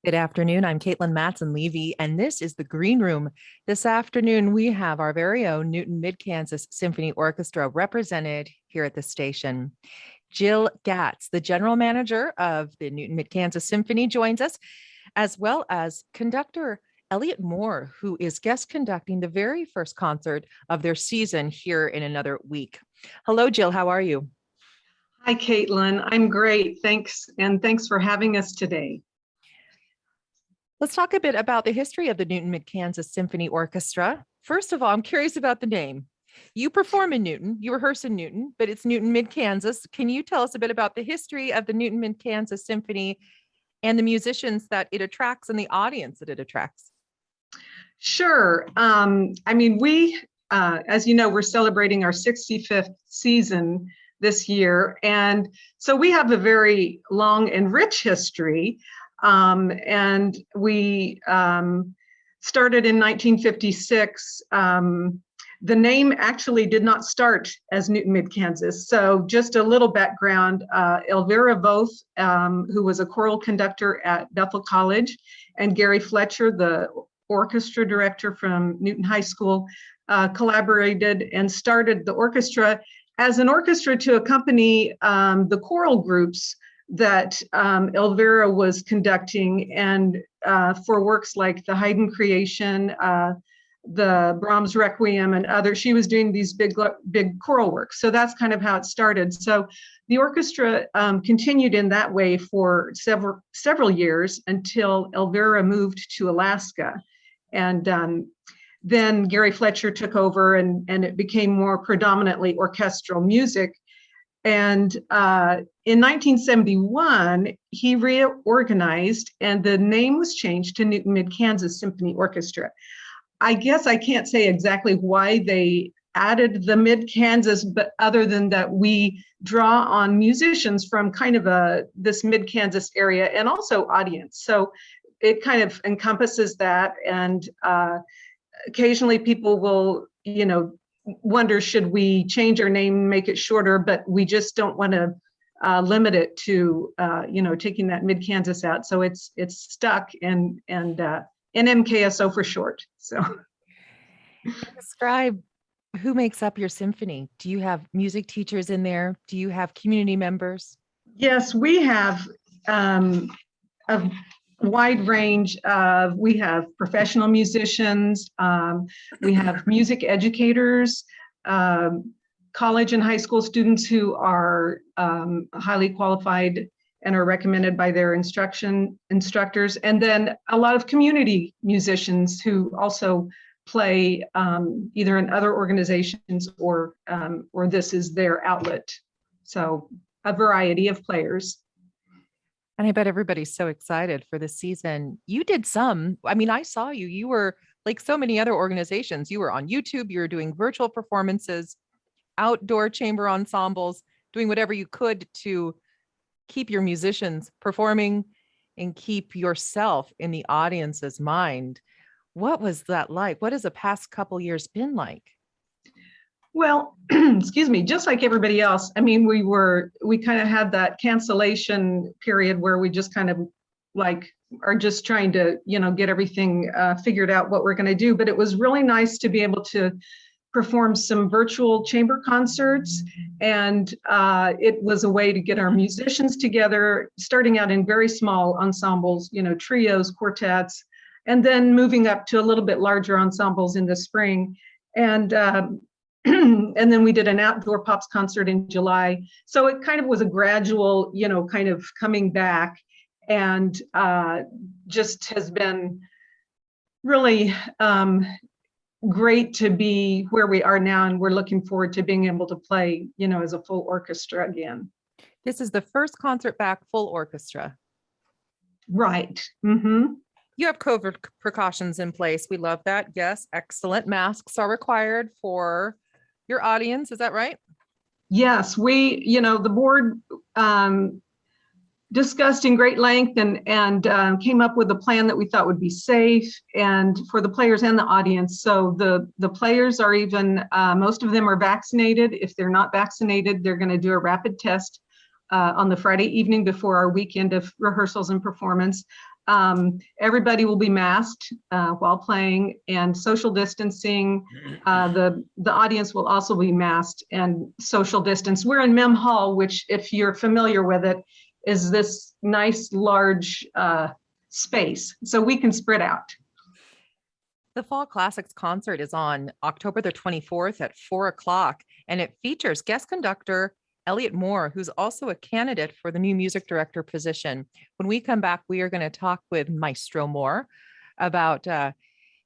Good afternoon. I'm Caitlin Matson-Levy, and this is the Green Room. This afternoon, we have our very own Newton Mid-Kansas Symphony Orchestra represented here at the station. Jill Gatz, the general manager of the Newton Mid-Kansas Symphony, joins us, as well as conductor Elliot Moore, who is guest conducting the very first concert of their season here in another week. Hello, Jill. How are you? Hi, Caitlin. I'm great. Thanks. And thanks for having us today. Let's talk a bit about the history of the Newton Mid-Kansas Symphony Orchestra. First of all, I'm curious about the name. You perform in Newton, you rehearse in Newton, but it's Newton Mid-Kansas. Can you tell us a bit about the history of the Newton Mid-Kansas Symphony and the musicians that it attracts and the audience that it attracts? Sure. As you know, we're celebrating our 65th season this year. And so we have a very long and rich history. And we started in 1956. The name actually did not start as Newton Mid-Kansas. So just a little background, Elvira Voth, who was a choral conductor at Bethel College, and Gary Fletcher, the orchestra director from Newton High School, collaborated and started the orchestra as an orchestra to accompany the choral groups that Elvira was conducting, and for works like the Haydn Creation, the Brahms Requiem, and others. She was doing these big choral works. So that's kind of how it started. So the orchestra continued in that way for several years until Elvira moved to Alaska. And then Gary Fletcher took over, and it became more predominantly orchestral music. And in 1971, he reorganized, and the name was changed to Newton Mid-Kansas Symphony Orchestra. I guess I can't say exactly why they added the Mid-Kansas, but other than that, we draw on musicians from kind of this Mid-Kansas area and also audience. So it kind of encompasses that. And occasionally people will, wonder, should we change our name, make it shorter, but we just don't want to limit it to, taking that Mid-Kansas out. So it's stuck and NMKSO for short. So describe who makes up your symphony. Do you have music teachers in there? Do you have community members? Yes, we have a wide range of, we have professional musicians, we have music educators, college and high school students who are highly qualified and are recommended by their instructors, and then a lot of community musicians who also play either in other organizations or this is their outlet. So a variety of players. And I bet everybody's so excited for this season. You did I saw you. You were like so many other organizations. You were on YouTube, you were doing virtual performances, outdoor chamber ensembles, doing whatever you could to keep your musicians performing and keep yourself in the audience's mind. What was that like? What has the past couple years been like? Well, excuse me, just like everybody else, we kind of had that cancellation period where we just kind of are just trying to, get everything figured out what we're going to do. But it was really nice to be able to perform some virtual chamber concerts. And it was a way to get our musicians together, starting out in very small ensembles, trios, quartets, and then moving up to a little bit larger ensembles in the spring. And and then we did an outdoor pops concert in July. So it kind of was a gradual, kind of coming back, and just has been really great to be where we are now. And we're looking forward to being able to play, as a full orchestra again. This is the first concert back full orchestra. Right. Mm-hmm. You have COVID precautions in place. We love that. Yes, excellent. Masks are required for your audience. Is that right? Yes, the board discussed in great length and came up with a plan that we thought would be safe and for the players and the audience. So the players are even, most of them are vaccinated. If they're not vaccinated, they're going to do a rapid test on the Friday evening before our weekend of rehearsals and performance. Everybody will be masked while playing and social distancing. The audience will also be masked and social distance. We're in Mem Hall, which, if you're familiar with it, is this nice large space, so we can spread out. The Fall Classics concert is on October the 24th at 4 o'clock, and it features guest conductor Elliot Moore, who's also a candidate for the new music director position. When we come back, we are going to talk with Maestro Moore about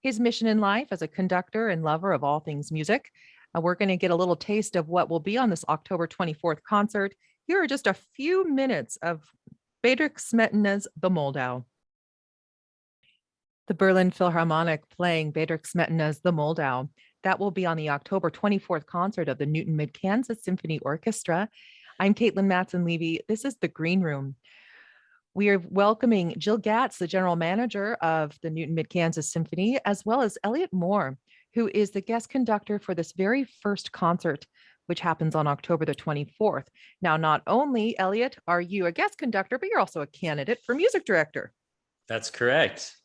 his mission in life as a conductor and lover of all things music. We're going to get a little taste of what will be on this October 24th concert. Here are just a few minutes of Bedřich Smetana's The Moldau. The Berlin Philharmonic playing Bedřich Smetana's The Moldau. That will be on the October 24th concert of the Newton Mid-Kansas Symphony Orchestra. I'm Caitlin Matson-Levy. This is the Green Room. We are welcoming Jill Gatz, the general manager of the Newton Mid-Kansas Symphony, as well as Elliot Moore, who is the guest conductor for this very first concert, which happens on October the 24th. Now, not only, Elliot, are you a guest conductor, but you're also a candidate for music director. That's correct.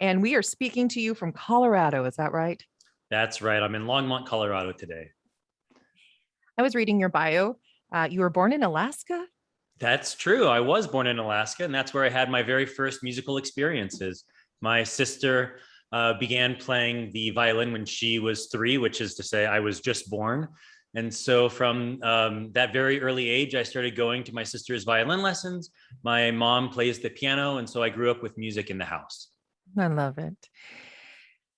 And we are speaking to you from Colorado. Is that right? That's right. I'm in Longmont, Colorado today. I was reading your bio. You were born in Alaska? That's true. I was born in Alaska, and that's where I had my very first musical experiences. My sister began playing the violin when she was 3, which is to say I was just born. And so from that very early age, I started going to my sister's violin lessons. My mom plays the piano, and so I grew up with music in the house. I love it.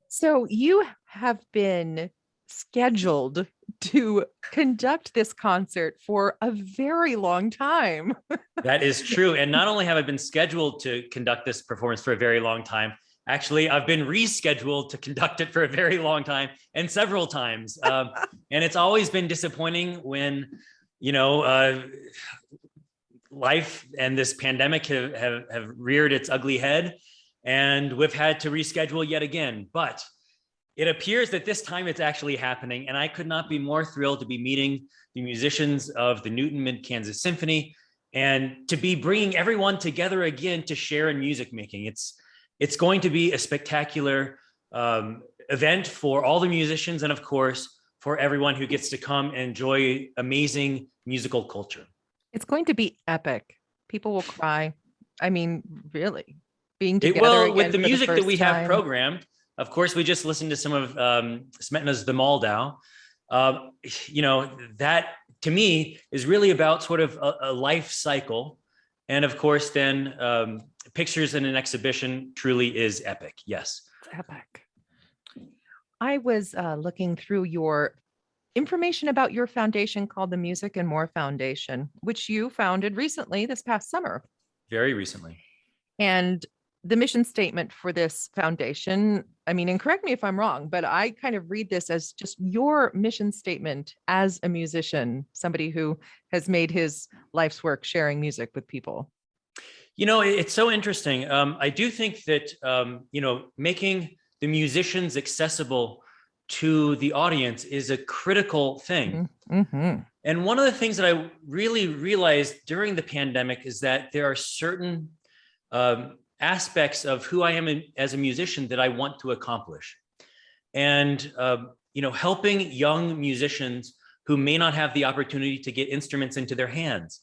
So you have been scheduled to conduct this concert for a very long time. That is true. And not only have I been scheduled to conduct this performance for a very long time, actually, I've been rescheduled to conduct it for a very long time and several times. And it's always been disappointing when, life and this pandemic have reared its ugly head. And we've had to reschedule yet again. But it appears that this time it's actually happening. And I could not be more thrilled to be meeting the musicians of the Newton Mid-Kansas Symphony and to be bringing everyone together again to share in music making. It's going to be a spectacular event for all the musicians and, of course, for everyone who gets to come and enjoy amazing musical culture. It's going to be epic. People will cry. I mean, really. Being together. Well, with the music that we have programmed, of course, we just listened to some of Smetana's The Moldau. That to me is really about sort of a life cycle. And of course, then pictures in an exhibition truly is epic. Yes. It's epic. I was looking through your information about your foundation called the Music and More Foundation, which you founded recently this past summer. Very recently. And the mission statement for this foundation, I mean, and correct me if I'm wrong, but I kind of read this as just your mission statement as a musician, somebody who has made his life's work sharing music with people. It's so interesting. I do think that, making the musicians accessible to the audience is a critical thing. Mm-hmm. And one of the things that I really realized during the pandemic is that there are certain aspects of who I am as a musician that I want to accomplish. And, helping young musicians who may not have the opportunity to get instruments into their hands.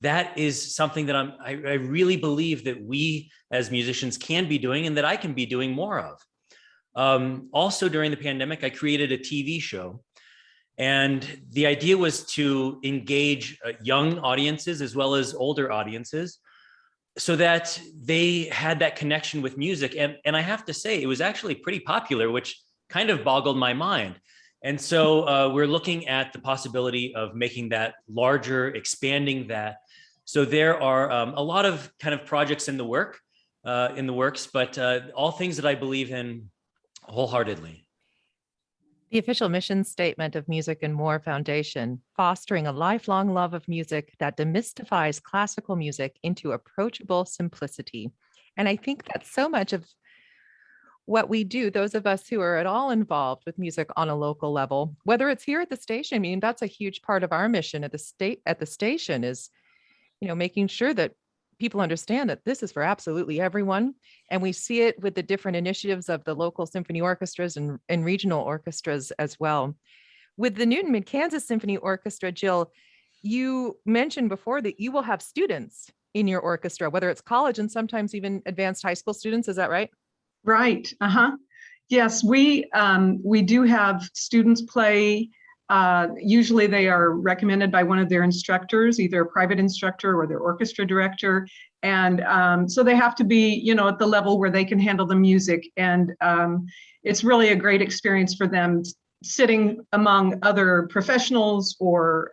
That is something that I really believe that we as musicians can be doing and that I can be doing more of. Also during the pandemic, I created a TV show. And the idea was to engage young audiences as well as older audiences, so that they had that connection with music. And I have to say, it was actually pretty popular, which kind of boggled my mind. And so we're looking at the possibility of making that larger, expanding that. So there are a lot of kind of projects in the works, but all things that I believe in wholeheartedly. The official mission statement of Music and More Foundation, fostering a lifelong love of music that demystifies classical music into approachable simplicity. And I think that's so much of what we do, those of us who are at all involved with music on a local level, whether it's here at the station. I mean, that's a huge part of our mission at the station is, making sure that people understand that this is for absolutely everyone. And we see it with the different initiatives of the local symphony orchestras and regional orchestras as well. With the Newton Mid-Kansas Symphony Orchestra, Jill, you mentioned before that you will have students in your orchestra, whether it's college and sometimes even advanced high school students. Is that right? Right. Yes, we do have students play. Usually they are recommended by one of their instructors, either a private instructor or their orchestra director. And so they have to be, at the level where they can handle the music. And it's really a great experience for them sitting among other professionals or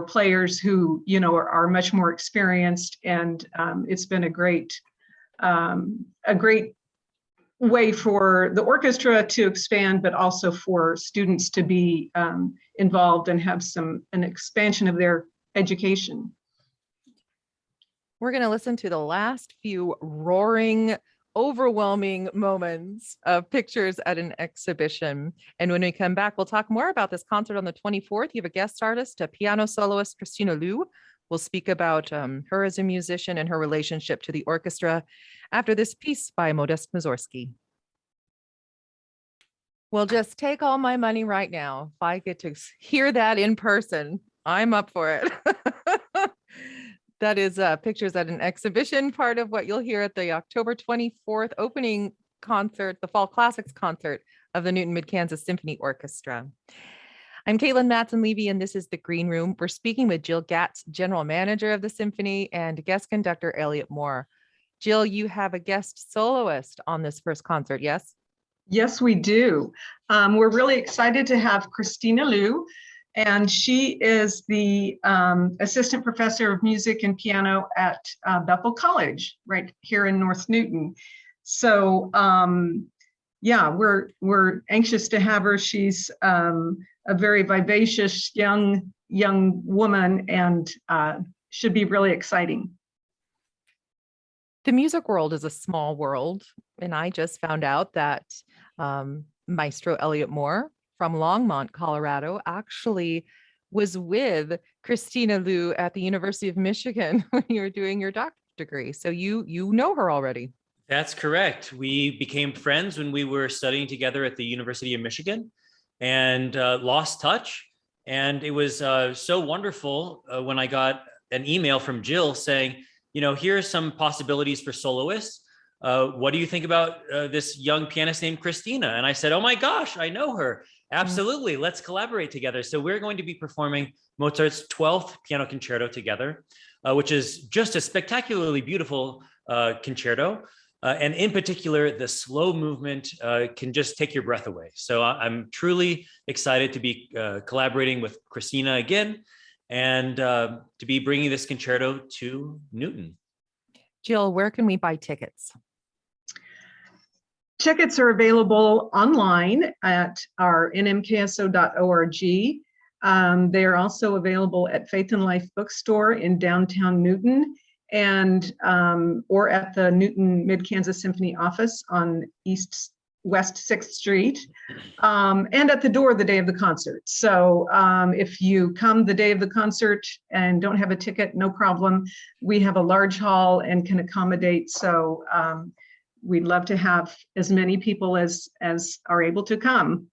players who, are much more experienced. And it's been a great way for the orchestra to expand, but also for students to be involved and have an expansion of their education. We're going to listen to the last few roaring, overwhelming moments of pictures at an exhibition. And when we come back, we'll talk more about this concert on the 24th. You have a guest artist, a piano soloist, Christina Liu. We'll speak about her as a musician and her relationship to the orchestra after this piece by Modest Mussorgsky. Well, just take all my money right now. If I get to hear that in person, I'm up for it. That is pictures at an exhibition, part of what you'll hear at the October 24th opening concert, the Fall Classics concert of the Newton Mid-Kansas Symphony Orchestra. I'm Caitlin Matson-Levy, and this is The Green Room. We're speaking with Jill Gatz, General Manager of the Symphony, and guest conductor Elliot Moore. Jill, you have a guest soloist on this first concert, yes? Yes, we do. We're really excited to have Christina Liu, and she is the Assistant Professor of Music and Piano at Bethel College, right here in North Newton. So yeah, we're anxious to have her. She's a very vivacious young woman, and should be really exciting. The music world is a small world, and I just found out that Maestro Elliot Moore from Longmont, Colorado, actually was with Christina Liu at the University of Michigan when you were doing your doctorate degree. So you know her already. That's correct. We became friends when we were studying together at the University of Michigan, and lost touch. And it was so wonderful when I got an email from Jill saying, here are some possibilities for soloists. What do you think about this young pianist named Christina? And I said, oh my gosh, I know her. Absolutely. Let's collaborate together. So we're going to be performing Mozart's 12th piano concerto together, which is just a spectacularly beautiful concerto. And in particular, the slow movement can just take your breath away. So I'm truly excited to be collaborating with Christina again, and to be bringing this concerto to Newton. Jill, where can we buy tickets? Tickets are available online at our nmkso.org. They are also available at Faith and Life Bookstore in downtown Newton, and or at the Newton Mid-Kansas Symphony office on West 6th Street, and at the door the day of the concert. So if you come the day of the concert and don't have a ticket, no problem. We have a large hall and can accommodate. So we'd love to have as many people as are able to come.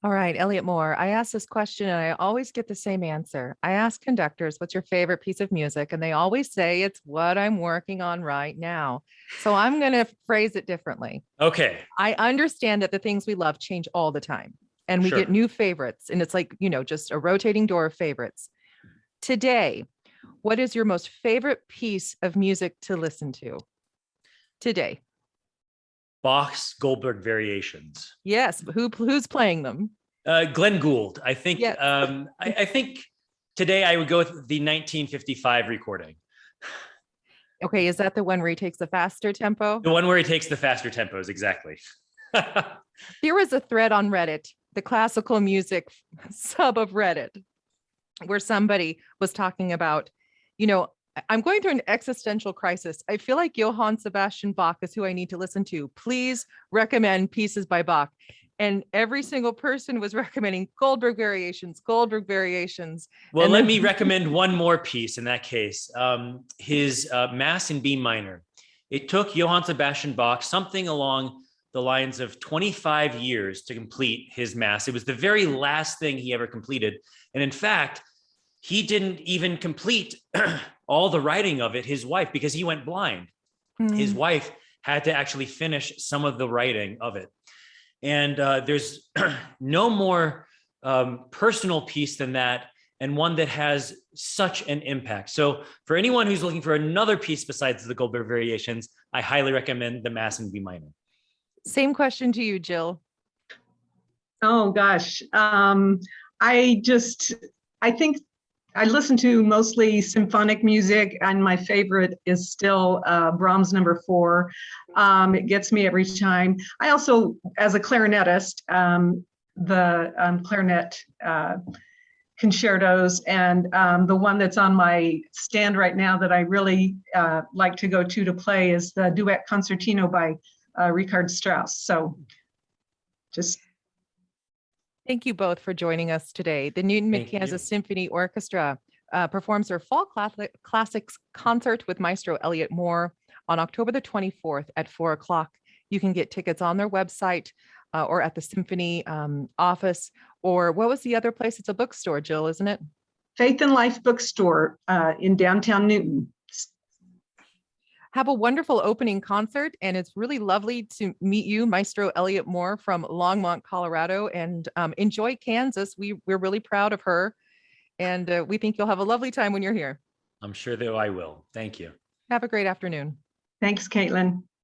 All right, Elliot Moore, I ask this question and I always get the same answer. I ask conductors, what's your favorite piece of music? And they always say it's what I'm working on right now. So I'm going to phrase it differently. Okay. I understand that the things we love change all the time and we Sure. get new favorites, and it's like, just a rotating door of favorites. Today, what is your most favorite piece of music to listen to today? Bach's Goldberg Variations. Yes, who's playing them? Glenn Gould. I think. Yes. I think today I would go with the 1955 recording. Okay, is that the one where he takes the faster tempo? The one where he takes the faster tempos, exactly. There was a thread on Reddit, the classical music sub of Reddit, where somebody was talking about, I'm going through an existential crisis. I feel like Johann Sebastian Bach is who I need to listen to. Please recommend pieces by Bach. and every single person was recommending Goldberg variations, Goldberg variations. Well, And let then- me recommend one more piece in that case. His Mass in B minor. It took Johann Sebastian Bach something along the lines of 25 years to complete his Mass. It was the very last thing he ever completed. And in fact, he didn't even complete all the writing of it, his wife, because he went blind. His wife had to actually finish some of the writing of it. And there's no more personal piece than that, and one that has such an impact. So for anyone who's looking for another piece besides the Goldberg variations, I highly recommend the Mass in B minor. Same question to you, Jill. Oh gosh. I think I listen to mostly symphonic music, and my favorite is still Brahms number 4. It gets me every time. I also, as a clarinetist, the clarinet concertos, and the one that's on my stand right now that I really like to go to play is the Duet Concertino by Richard Strauss. So just Thank you both for joining us today. The Newton Thank Mid-Kansas you. Symphony Orchestra performs their Fall Classics concert with Maestro Elliott Moore on October the 24th at 4 o'clock. You can get tickets on their website or at the Symphony office. Or what was the other place? It's a bookstore, Jill, isn't it? Faith and Life Bookstore in downtown Newton. Have a wonderful opening concert, and it's really lovely to meet you, Maestro Elliott Moore from Longmont, Colorado, and enjoy Kansas. We're really proud of her, and we think you'll have a lovely time when you're here. I'm sure that I will. Thank you. Have a great afternoon. Thanks, Caitlin.